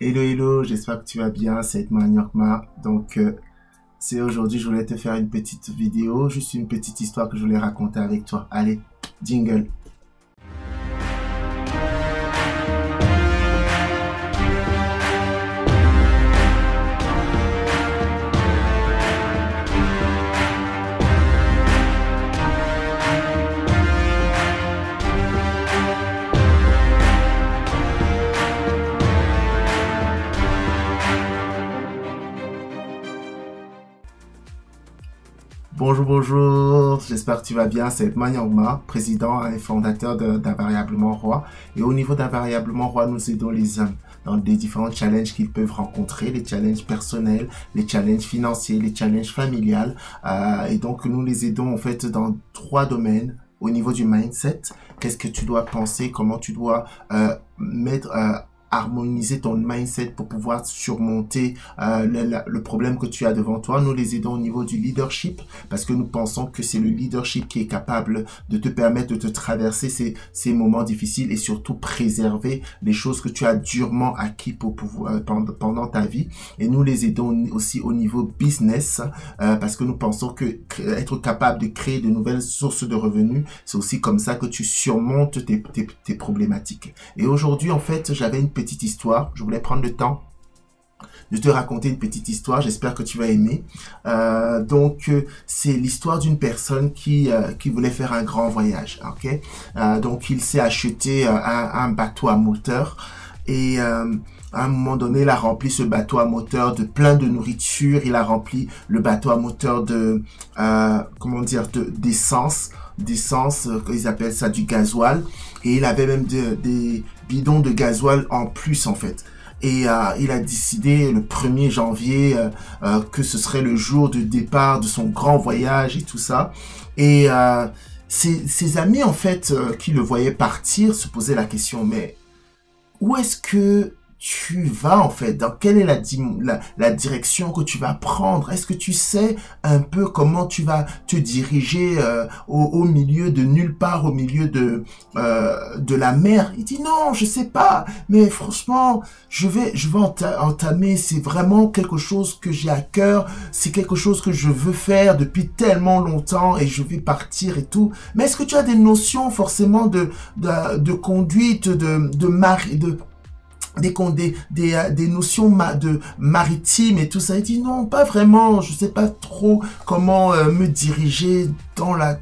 Hello, hello, j'espère que tu vas bien, c'est Edman Yorkma. C'est aujourd'hui, je voulais te faire une petite vidéo, juste une petite histoire que je voulais raconter avec toi. Allez, jingle. Bonjour, bonjour, j'espère que tu vas bien, c'est Edman Yorkma, président et fondateur d'Invariablement Roi. Et au niveau d'Invariablement Roi, nous aidons les hommes dans des différents challenges qu'ils peuvent rencontrer, les challenges personnels, les challenges financiers, les challenges familiales. Et donc, nous les aidons en fait dans 3 domaines. Au niveau du mindset, qu'est-ce que tu dois penser, comment tu dois harmoniser ton mindset pour pouvoir surmonter le problème que tu as devant toi. Nous les aidons au niveau du leadership parce que nous pensons que c'est le leadership qui est capable de te permettre de te traverser ces moments difficiles et surtout préserver les choses que tu as durement acquis pour pouvoir, pendant ta vie. Et nous les aidons aussi au niveau business parce que nous pensons que être capable de créer de nouvelles sources de revenus, c'est aussi comme ça que tu surmontes tes problématiques. Et aujourd'hui, en fait, j'avais une petite histoire. Je voulais prendre le temps de te raconter une petite histoire. J'espère que tu vas aimer. C'est l'histoire d'une personne qui voulait faire un grand voyage. Ok, donc, il s'est acheté un bateau à moteur et à un moment donné, il a rempli ce bateau à moteur de plein de nourriture. Il a rempli le bateau à moteur de d'essence, ils appellent ça du gasoil. Et il avait même des bidons de gasoil en plus, en fait. Et il a décidé le 1er janvier que ce serait le jour de départ de son grand voyage et tout ça. Et ses amis, en fait, qui le voyaient partir, se posaient la question, mais où est-ce que tu vas en fait? Dans quelle est la direction que tu vas prendre? Est-ce que tu sais un peu comment tu vas te diriger au milieu de nulle part, au milieu de la mer? Il dit non, je sais pas, mais franchement, je vais entamer. C'est vraiment quelque chose que j'ai à cœur. C'est quelque chose que je veux faire depuis tellement longtemps et je vais partir et tout. Mais est-ce que tu as des notions forcément de conduite, des notions de maritime et tout ça? Il dit non, pas vraiment, je sais pas trop comment me diriger dans la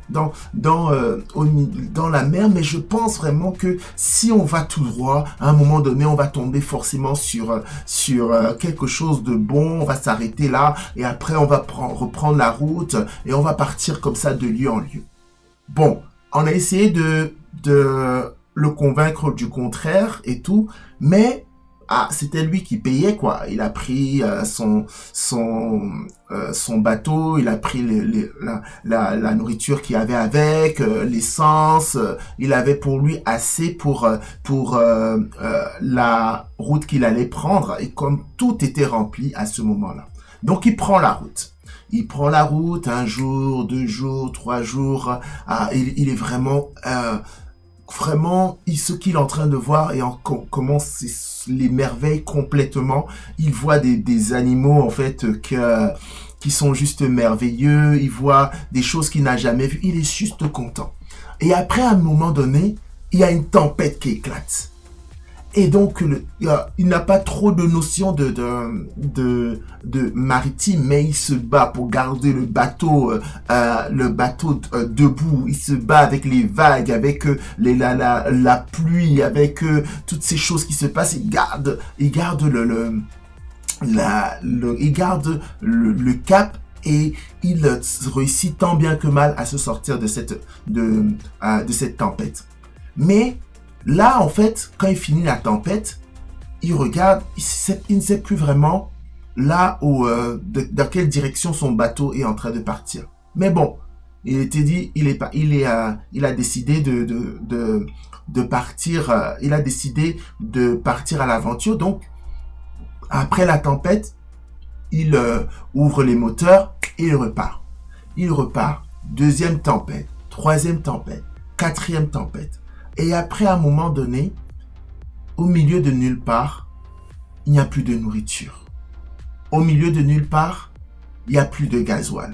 mer, mais je pense vraiment que si on va tout droit, à un moment donné, on va tomber forcément sur quelque chose de bon. On va s'arrêter là et après on va reprendre la route et on va partir comme ça de lieu en lieu. Bon, on a essayé de le convaincre du contraire et tout, mais c'était lui qui payait, quoi. Il a pris son bateau, il a pris la nourriture qu'il y avait avec, l'essence, il avait pour lui assez pour la route qu'il allait prendre, et comme tout était rempli à ce moment-là. Donc il prend la route. Il prend la route, 1 jour, 2 jours, 3 jours, il est vraiment ce qu'il est en train de voir et comment les merveilles complètement. Il voit des animaux en fait qui sont juste merveilleux. Il voit des choses qu'il n'a jamais vues. Il est juste content. Et après, à un moment donné, il y a une tempête qui éclate. Et donc, il n'a pas trop de notion de maritime, mais il se bat pour garder le bateau debout. Il se bat avec les vagues, avec la pluie, avec toutes ces choses qui se passent. Il garde le cap. Et il réussit tant bien que mal à se sortir de cette tempête. Mais là, en fait, quand il finit la tempête, il regarde, il ne sait plus vraiment là dans quelle direction son bateau est en train de partir. Mais bon, il était dit, il a décidé de partir. Il a décidé de partir à l'aventure. Donc, après la tempête, il ouvre les moteurs et il repart. Il repart. 2e tempête, 3e tempête, 4e tempête. Et après, à un moment donné, au milieu de nulle part, il n'y a plus de nourriture. Au milieu de nulle part, il n'y a plus de gasoil.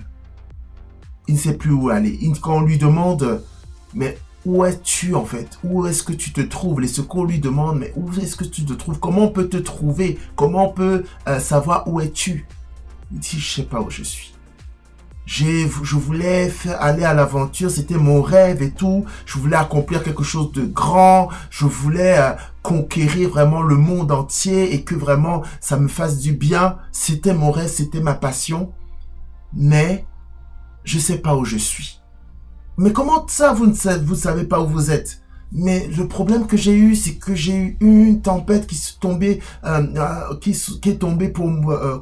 Il ne sait plus où aller. Quand on lui demande, mais où es-tu en fait? Où est-ce que tu te trouves? Les secours lui demandent, mais où est-ce que tu te trouves? Comment on peut te trouver? Comment on peut savoir où es-tu? Il dit, je ne sais pas où je suis. Je voulais aller à l'aventure, c'était mon rêve et tout. Je voulais accomplir quelque chose de grand. Je voulais conquérir vraiment le monde entier et que vraiment ça me fasse du bien. C'était mon rêve, c'était ma passion. Mais je ne sais pas où je suis. Mais comment ça, vous ne savez pas où vous êtes? Mais le problème que j'ai eu, c'est que j'ai eu une tempête qui est tombée,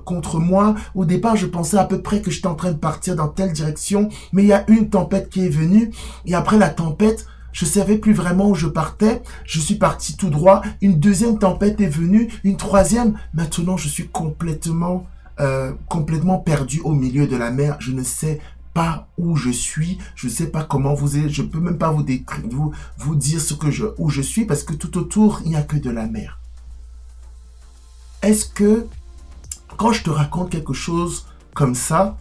contre moi. Au départ, je pensais à peu près que j'étais en train de partir dans telle direction, mais il y a une tempête qui est venue. Et après la tempête, je savais plus vraiment où je partais. Je suis parti tout droit. Une deuxième tempête est venue, une troisième. Maintenant, je suis complètement perdu au milieu de la mer. Je ne sais pas où je suis, je ne sais pas comment je peux même pas vous décrire, vous dire où je suis parce que tout autour, il n'y a que de la mer. Est-ce que, quand je te raconte quelque chose comme ça,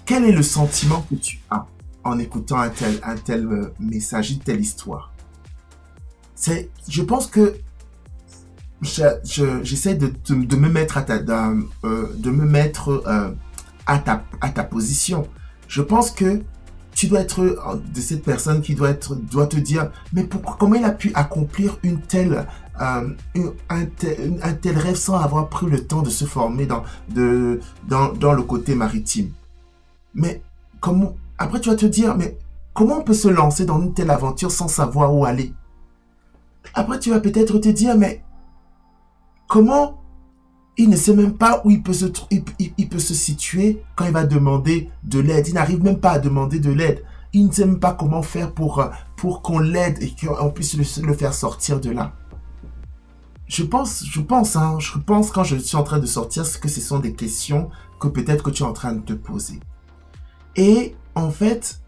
quel est le sentiment que tu as en écoutant un tel message, une telle histoire? Je pense que j'essaie de me mettre à ta position. Je pense que tu dois être de cette personne qui doit te dire, mais comment il a pu accomplir un tel rêve sans avoir pris le temps de se former dans le côté maritime. Mais après tu vas te dire, mais comment on peut se lancer dans une telle aventure sans savoir où aller? Après tu vas peut-être te dire, mais comment il ne sait même pas où il peut se situer quand il va demander de l'aide. Il n'arrive même pas à demander de l'aide. Il ne sait même pas comment faire pour qu'on l'aide et qu'on puisse le faire sortir de là. Je pense quand je suis en train de sortir que ce sont des questions que peut-être que tu es en train de te poser. Et en fait,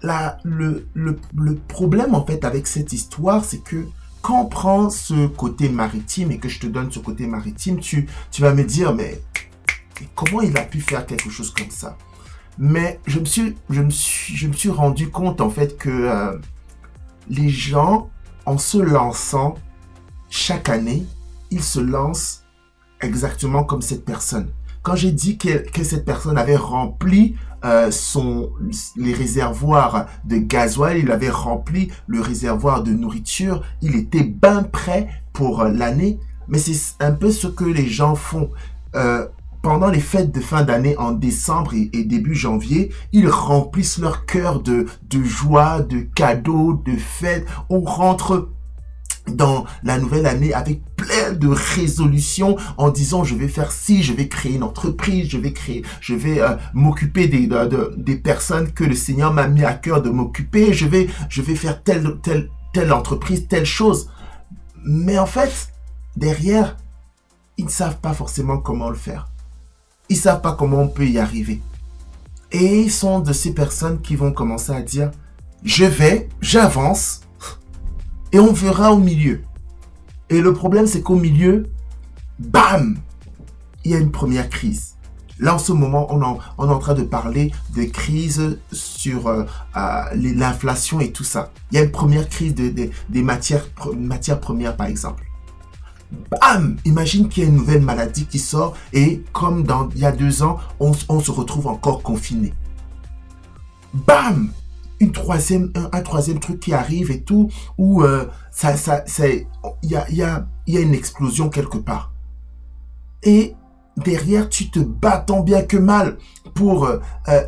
le problème en fait avec cette histoire, c'est que quand on prend ce côté maritime et que je te donne ce côté maritime, tu vas me dire, mais comment il a pu faire quelque chose comme ça? Mais je me suis rendu compte en fait que les gens, en se lançant chaque année, ils se lancent exactement comme cette personne. Quand j'ai dit que cette personne avait rempli les réservoirs de gasoil, il avait rempli le réservoir de nourriture, il était bien prêt pour l'année. Mais c'est un peu ce que les gens font. Pendant les fêtes de fin d'année en décembre et début janvier, ils remplissent leur cœur de joie, de cadeaux, de fêtes. On rentre dans la nouvelle année avec plein de résolutions en disant je vais faire ci, je vais créer une entreprise, je vais m'occuper des personnes que le Seigneur m'a mis à cœur de m'occuper, je vais faire telle entreprise, telle chose. Mais en fait, derrière, ils ne savent pas forcément comment le faire. Ils ne savent pas comment on peut y arriver. Et ils sont de ces personnes qui vont commencer à dire j'avance, et on verra au milieu. Et le problème, c'est qu'au milieu, bam, il y a une première crise. Là, en ce moment, on est en train de parler de crise sur l'inflation et tout ça. Il y a une première crise des matières premières, par exemple. Bam! Imagine qu'il y a une nouvelle maladie qui sort et comme il y a 2 ans, on se retrouve encore confiné. Bam! Un troisième truc qui arrive et tout, où il y a une explosion quelque part. Et derrière, tu te bats tant bien que mal pour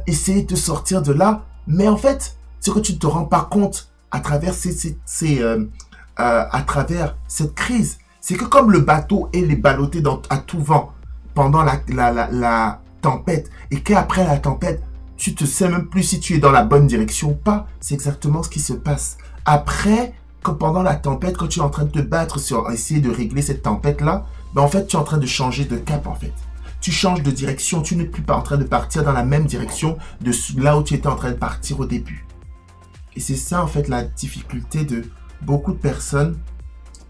essayer de sortir de là. Mais en fait, ce que tu ne te rends pas compte à travers cette crise, c'est que comme le bateau est ballotté à tout vent pendant la tempête, et qu'après la tempête, tu ne sais même plus si tu es dans la bonne direction ou pas. C'est exactement ce qui se passe. Après, pendant la tempête, quand tu es en train de te battre sur essayer de régler cette tempête-là, ben en fait, tu es en train de changer de cap, en fait. Tu changes de direction. Tu n'es plus pas en train de partir dans la même direction de là où tu étais en train de partir au début. Et c'est ça, en fait, la difficulté de beaucoup de personnes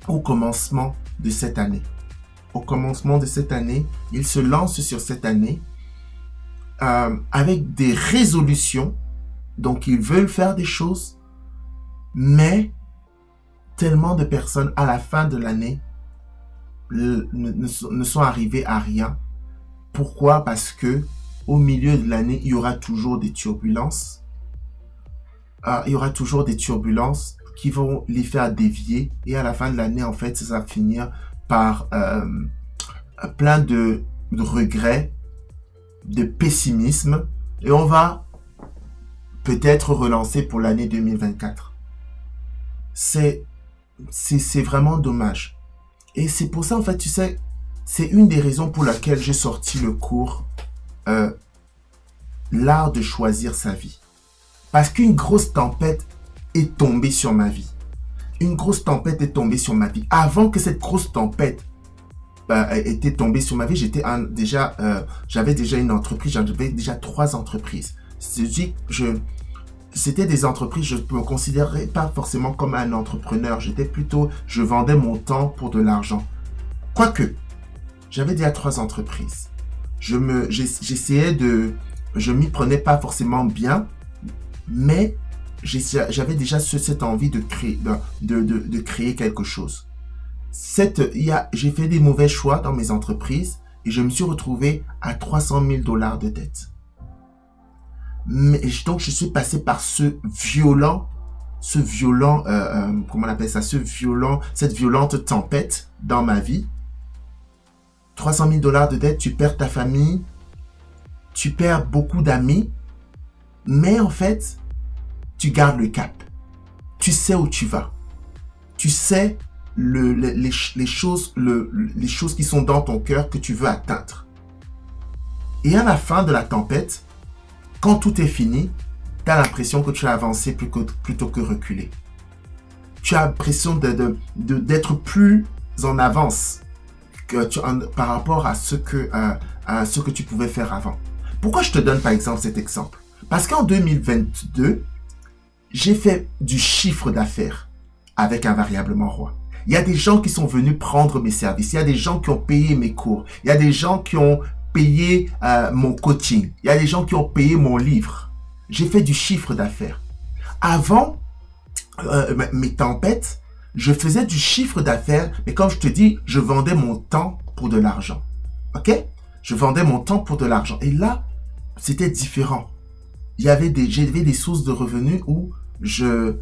au commencement de cette année. au commencement de cette année, ils se lancent sur cette année avec des résolutions. Donc, ils veulent faire des choses, mais tellement de personnes à la fin de l'année ne sont arrivées à rien. Pourquoi? Parce que au milieu de l'année, il y aura toujours des turbulences. Il y aura toujours des turbulences qui vont les faire dévier. Et à la fin de l'année, en fait, ça va finir par plein de regrets, de pessimisme. Et on va peut-être relancer pour l'année 2024. C'est vraiment dommage. Et c'est pour ça, en fait, tu sais, c'est une des raisons pour laquelle j'ai sorti le cours L'art de choisir sa vie. Parce qu'une grosse tempête est tombée sur ma vie. Une grosse tempête est tombée sur ma vie. Avant que cette grosse tempête était tombée sur ma vie, j'avais déjà une entreprise, j'avais déjà 3 entreprises. C'était des entreprises, je ne me considérais pas forcément comme un entrepreneur. Je vendais mon temps pour de l'argent. Quoique, j'avais déjà 3 entreprises. Je m'y prenais pas forcément bien, mais j'avais déjà cette envie de créer quelque chose. J'ai fait des mauvais choix dans mes entreprises et je me suis retrouvé à 300 000 $ de dette. Donc, je suis passé par cette violente tempête dans ma vie. 300 000 $ de dette, tu perds ta famille, tu perds beaucoup d'amis, mais en fait, tu gardes le cap. Tu sais où tu vas. Tu sais les choses qui sont dans ton cœur que tu veux atteindre. Et à la fin de la tempête, quand tout est fini, tu as l'impression que tu as avancé plutôt que reculé. Tu as l'impression d'être plus en avance par rapport à ce que tu pouvais faire avant. Pourquoi je te donne par exemple cet exemple? Parce qu'en 2022, j'ai fait du chiffre d'affaires avec Invariablement Roi. Il y a des gens qui sont venus prendre mes services. Il y a des gens qui ont payé mes cours. Il y a des gens qui ont payé mon coaching. Il y a des gens qui ont payé mon livre. J'ai fait du chiffre d'affaires. Avant mes tempêtes, je faisais du chiffre d'affaires, mais comme je te dis, je vendais mon temps pour de l'argent. Ok? Je vendais mon temps pour de l'argent. Et là, c'était différent. J'avais des sources de revenus où je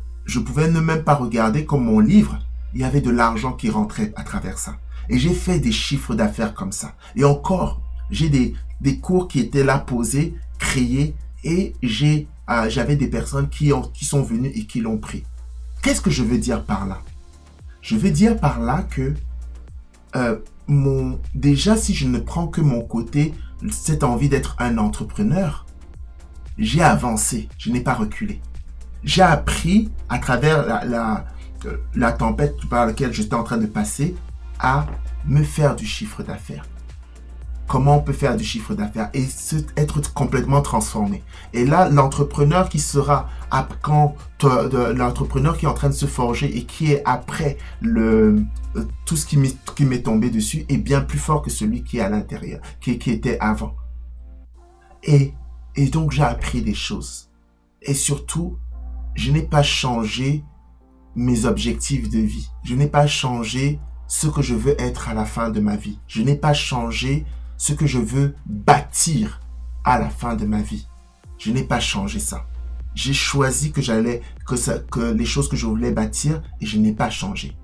pouvais ne même pas regarder comme mon livre. Il y avait de l'argent qui rentrait à travers ça. Et j'ai fait des chiffres d'affaires comme ça. Et encore, j'ai des cours qui étaient là posés, créés, et j'avais des personnes qui sont venues et qui l'ont pris. Qu'est-ce que je veux dire par là? Je veux dire par là que déjà, si je ne prends que mon côté, cette envie d'être un entrepreneur, j'ai avancé, je n'ai pas reculé. J'ai appris à travers la tempête par laquelle j'étais en train de passer à me faire du chiffre d'affaires. Comment on peut faire du chiffre d'affaires et être complètement transformé. Et là, l'entrepreneur qui sera, l'entrepreneur qui est en train de se forger et qui est après tout ce qui m'est tombé dessus est bien plus fort que celui qui est à l'intérieur, qui était avant. Et donc, j'ai appris des choses. Et surtout, je n'ai pas changé mes objectifs de vie. Je n'ai pas changé ce que je veux être à la fin de ma vie. Je n'ai pas changé ce que je veux bâtir à la fin de ma vie. Je n'ai pas changé ça. J'ai choisi que les choses que je voulais bâtir et je n'ai pas changé.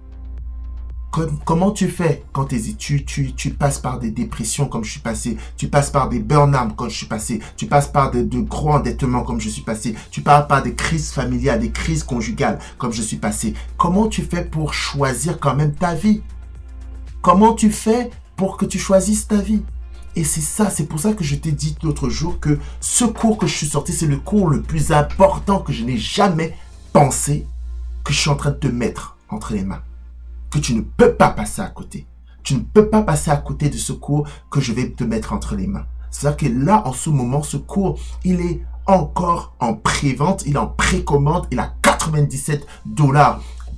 Comment tu fais quand tu passes par des dépressions comme je suis passé, tu passes par des burn-out comme je suis passé, tu passes par de gros endettements comme je suis passé, tu passes par des crises familiales, des crises conjugales comme je suis passé. Comment tu fais pour choisir quand même ta vie? Comment tu fais pour que tu choisisses ta vie? Et c'est pour ça que je t'ai dit l'autre jour que ce cours que je suis sorti, c'est le cours le plus important que je n'ai jamais pensé que je suis en train de te mettre entre les mains. Que tu ne peux pas passer à côté. Tu ne peux pas passer à côté de ce cours que je vais te mettre entre les mains. C'est-à-dire que là, en ce moment, ce cours, il est encore en pré-vente, il est en précommande, il a 97 $.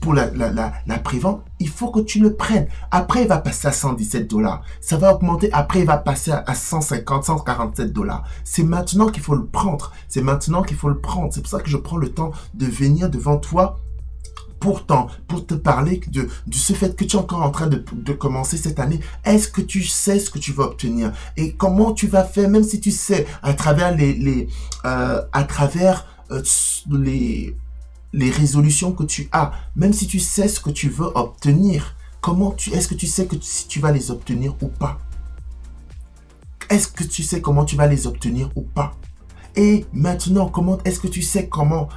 pour la prévente, il faut que tu le prennes. Après, il va passer à 117 $. Ça va augmenter. Après, il va passer à 150, 147 $. C'est maintenant qu'il faut le prendre. C'est maintenant qu'il faut le prendre. C'est pour ça que je prends le temps de venir devant toi pour te parler de ce fait que tu es encore en train de commencer cette année. Est-ce que tu sais ce que tu vas obtenir? Et comment tu vas faire, même si tu sais, à travers les résolutions que tu as, même si tu sais ce que tu veux obtenir, est-ce que tu sais que si tu vas les obtenir ou pas? Est-ce que tu sais comment tu vas les obtenir ou pas? Et maintenant, est-ce que tu sais comment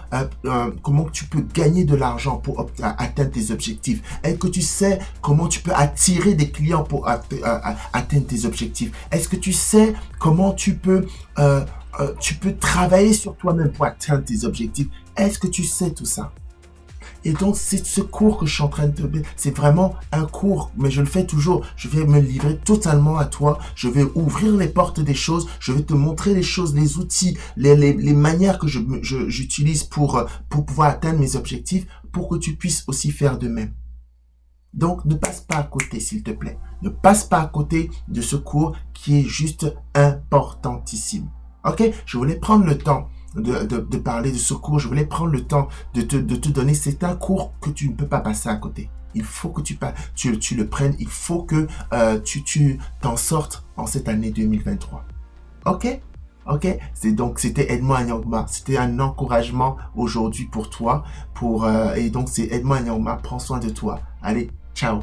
tu peux gagner de l'argent pour atteindre tes objectifs? Est-ce que tu sais comment tu peux attirer des clients pour atteindre tes objectifs? Est-ce que tu sais comment tu peux travailler sur toi-même pour atteindre tes objectifs? Est-ce que tu sais tout ça? Et donc, c'est ce cours que je suis en train de te faire. C'est vraiment un cours, mais je le fais toujours. Je vais me livrer totalement à toi. Je vais ouvrir les portes des choses. Je vais te montrer les choses, les outils, les manières que j'utilise pour pouvoir atteindre mes objectifs, pour que tu puisses aussi faire de même. Donc, ne passe pas à côté, s'il te plaît. Ne passe pas à côté de ce cours qui est juste importantissime. Ok? Je voulais prendre le temps de parler de ce cours. Je voulais prendre le temps de te donner. C'est un cours que tu ne peux pas passer à côté. Il faut que tu le prennes. Il faut que tu t'en sortes en cette année 2023. Ok? Ok? C'était Edmond Anyangma. C'était un encouragement aujourd'hui pour toi. Et donc, c'est Edmond Anyangma. Prends soin de toi. Allez, ciao!